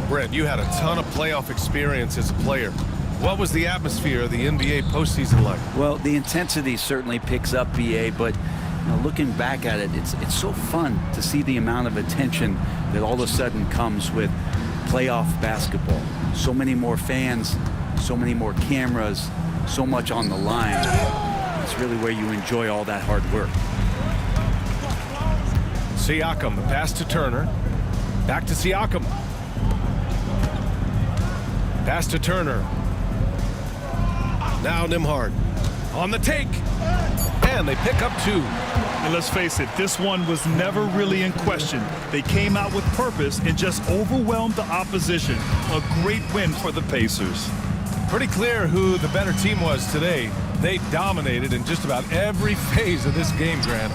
Brent, you had a ton of playoff experience as a player. What was the atmosphere of the NBA postseason like? Well, the intensity certainly picks up, BA, but looking back at it, it's so fun to see the amount of attention that all of a sudden comes with playoff basketball. So many more fans, so many more cameras, so much on the line. It's really where you enjoy all that hard work. Siakam, the pass to Turner. Back to Siakam. Pass to Turner. Now Nimhard on the take. And they pick up 2. And let's face it, this one was never really in question. They came out with purpose and just overwhelmed the opposition. A great win for the Pacers. Pretty clear who the better team was today. They dominated in just about every phase of this game, Grant.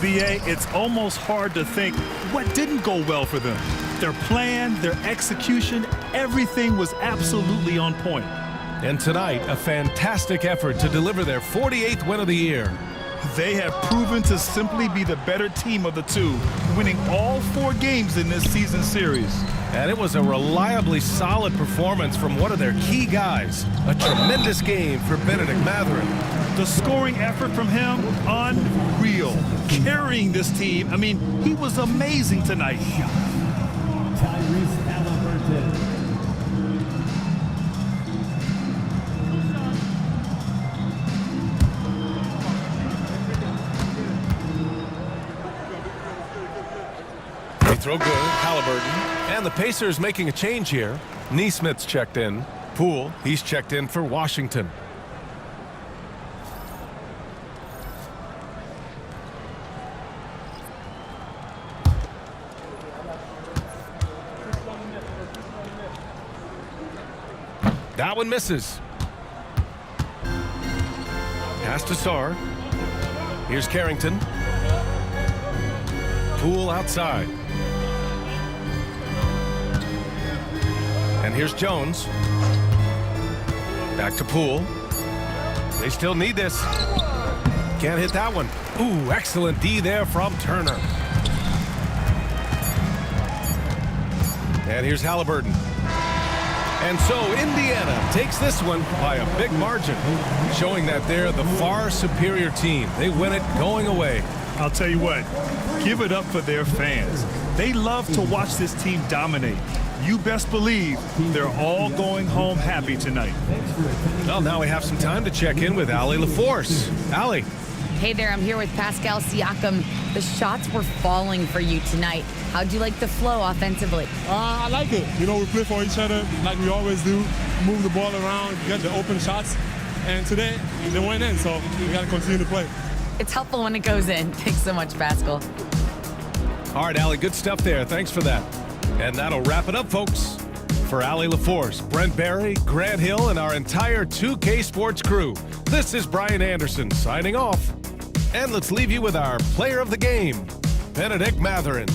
BA, it's almost hard to think what didn't go well for them. Their plan, their execution, everything was absolutely on point. And tonight, a fantastic effort to deliver their 48th win of the year. They have proven to simply be the better team of the two, winning all 4 games in this season series. And it was a reliably solid performance from one of their key guys. A tremendous game for Benedict Mathurin. The scoring effort from him, unreal. Carrying this team, I mean, he was amazing tonight. Tyrese Halliburton. They throw good, Halliburton. And the Pacers making a change here. Neesmith's checked in. Poole, he's checked in for Washington. That one misses. Pass to Sarr. Here's Carrington. Poole outside. And here's Jones. Back to Poole. They still need this. Can't hit that one. Ooh, excellent D there from Turner. And here's Halliburton. And so Indiana takes this one by a big margin, showing that they're the far superior team. They win it going away. I'll tell you what, give it up for their fans. They love to watch this team dominate. You best believe they're all going home happy tonight. Well, now we have some time to check in with Allie LaForce. Allie. Hey there, I'm here with Pascal Siakam. The shots were falling for you tonight. How'd you like the flow offensively? I like it. You know, we play for each other like we always do. Move the ball around, get the open shots. And today, they went in, so we got to continue to play. It's helpful when it goes in. Thanks so much, Pascal. All right, Allie, good stuff there. Thanks for that. And that'll wrap it up, folks. For Allie LaForce, Brent Barry, Grant Hill, and our entire 2K Sports crew, this is Brian Anderson signing off. And let's leave you with our player of the game, Benedict Mathurin.